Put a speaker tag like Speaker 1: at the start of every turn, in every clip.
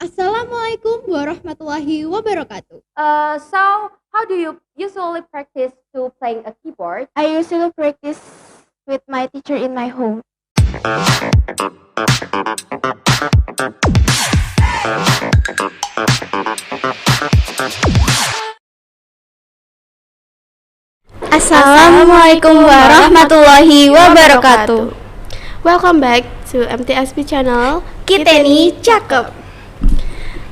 Speaker 1: Assalamualaikum warahmatullahi wabarakatuh.
Speaker 2: So how do you usually practice to playing a keyboard?
Speaker 3: I usually practice with my teacher in my home.
Speaker 4: Assalamualaikum warahmatullahi wabarakatuh.
Speaker 5: Welcome back to MTsB channel.
Speaker 4: Kita nih cakep.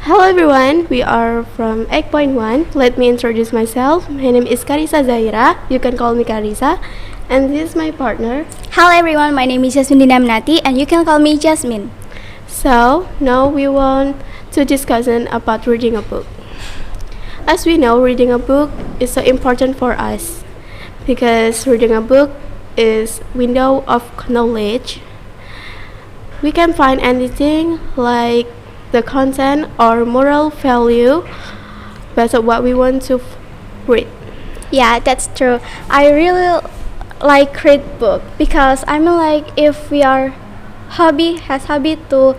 Speaker 5: Hello everyone, we are from 8.1. Let me introduce myself. My name is Carissa Zahira. You can call me Carissa. And this is my partner.
Speaker 4: Hello everyone, my name is Jasmine and you can call me Jasmine.
Speaker 5: So now we want to discuss about reading a book. As we know, reading a book is so important for us because reading a book is window of knowledge. We can find anything like the content or moral value based on what we want to read.
Speaker 4: Yeah, that's true. I really like read book because I mean like if we are hobby to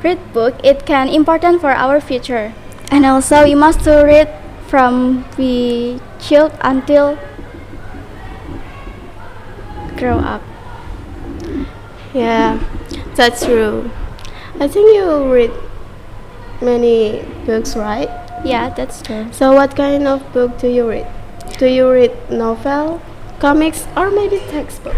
Speaker 4: read book, it can important for our future. And also we must to read from we child until grow up.
Speaker 5: Yeah, that's true. I think you read many books, right?
Speaker 4: Yeah, that's true.
Speaker 5: So what kind of book do you read? Do you read novel, comics, or maybe textbook?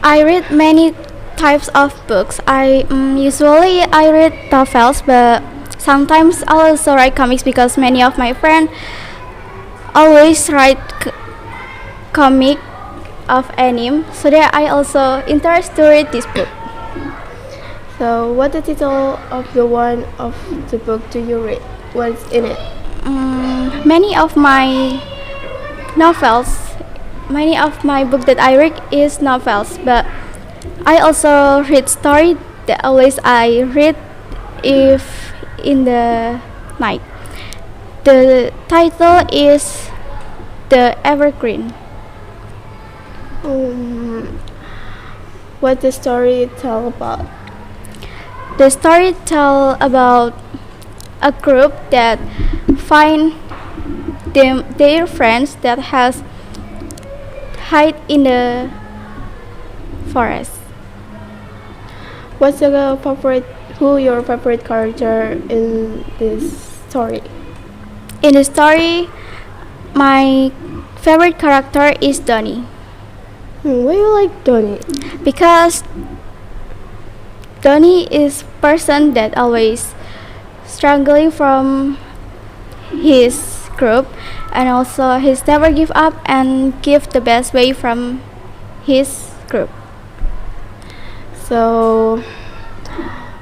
Speaker 4: I read many types of books. Usually I read novels, but sometimes I also write comics because many of my friends always write comic of anime. So that I also interested to read this book.
Speaker 5: So what the title of the one of the book do you read? What's in it?
Speaker 4: Many of my novels, many of my book that I read is novels, but I also read story that always I read if in the night. The title is The Evergreen.
Speaker 5: What the story tell about?
Speaker 4: The story tell about a group that find their friends that has hide in the forest.
Speaker 5: What's your favorite character in this story?
Speaker 4: In the story, my favorite character is Donnie
Speaker 5: Why you like Donnie?
Speaker 4: because Donnie is person that always struggling from his group and also he's never give up and give the best way from his group.
Speaker 5: So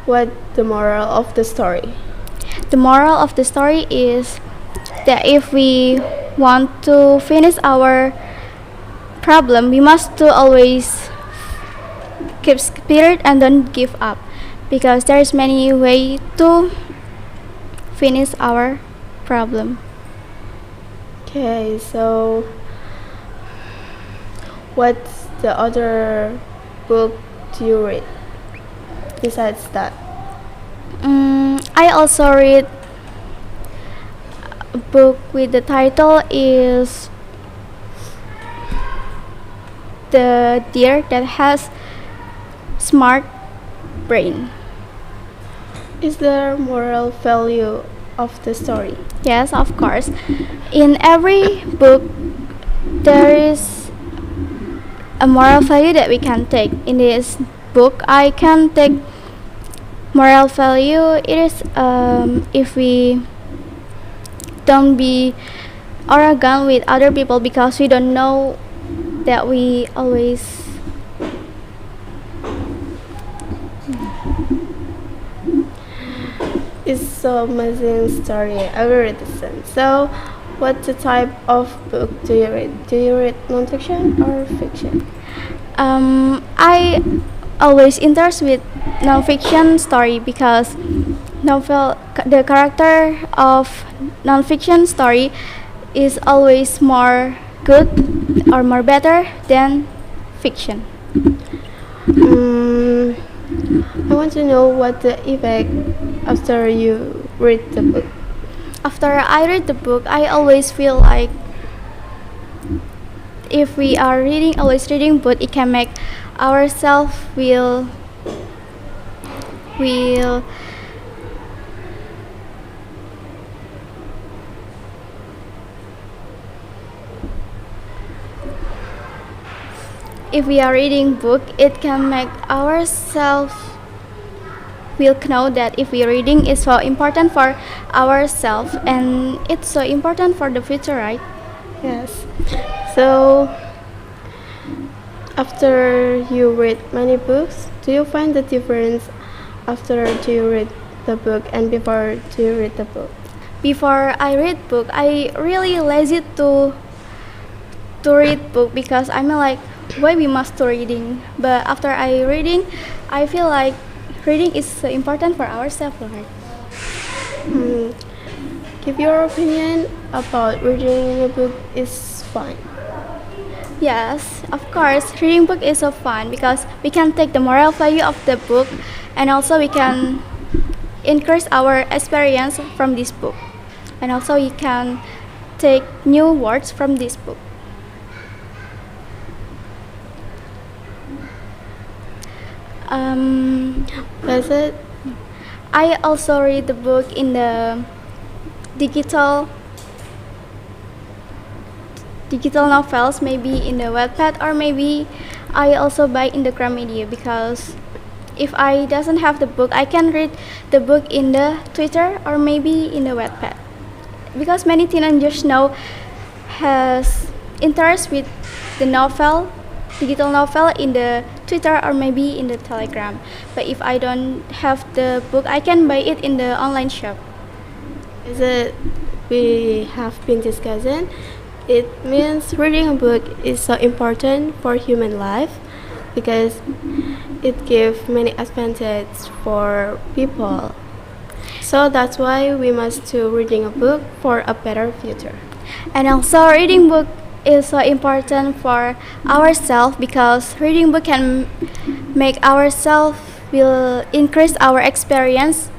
Speaker 5: what the moral of the story?
Speaker 4: The moral of the story is that if we want to finish our problem, we must to always keep spirit and don't give up because there is many way to finish our problem.
Speaker 5: Okay, so what's the other book do you read besides that?
Speaker 4: I also read a book with the title is The Deer That Has Smart Brain.
Speaker 5: Is there moral value of the story?
Speaker 4: Yes, of course. In every book, there is a moral value that we can take. In this book, I can take moral value. It is if we don't be arrogant with other people because we don't know that we always
Speaker 5: It's so amazing story. I will read this one. So what the type of book do you read? Do you read non-fiction or fiction?
Speaker 4: I always interest with non-fiction story because the character of non-fiction story is always more good or more better than fiction.
Speaker 5: I want to know what the effect after you read the book?
Speaker 4: After I read the book, I always feel like if we are always reading book, it can make ourselves will if we are reading book, it can make ourselves will know that if we reading is so important for ourselves and it's so important for the future, right?
Speaker 5: Yes. So, after you read many books, do you find the difference after you read the book and before you read the book?
Speaker 4: Before I read book, I really lazy to read book because I'm like, why we must to reading? But after I reading, I feel like reading is so important for ourselves, right?
Speaker 5: Give your opinion about reading a book is fun.
Speaker 4: Yes, of course, reading book is so fun because we can take the moral value of the book and also we can increase our experience from this book. And also we can take new words from this book.
Speaker 5: That's it.
Speaker 4: I also read the book in the digital novels, maybe in the Wattpad, or maybe I also buy in the Gramedia because if I doesn't have the book, I can read the book in the Twitter or maybe in the Wattpad because many teenagers now has interest with the digital novel in the Twitter or maybe in the Telegram. But if I don't have the book, I can buy it in the online shop.
Speaker 5: As we have been discussing, it means reading a book is so important for human life because it gives many advantages for people. So that's why we must do reading a book for a better future.
Speaker 4: And also reading book is so important for ourselves because reading book can make ourselves will increase our experience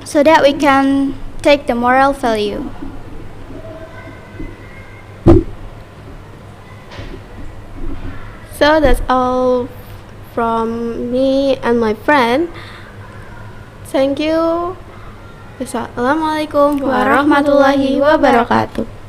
Speaker 4: so that we can take the moral value.
Speaker 5: So that's all from me and my friend. Thank you. Wassalamualaikum warahmatullahi wabarakatuh.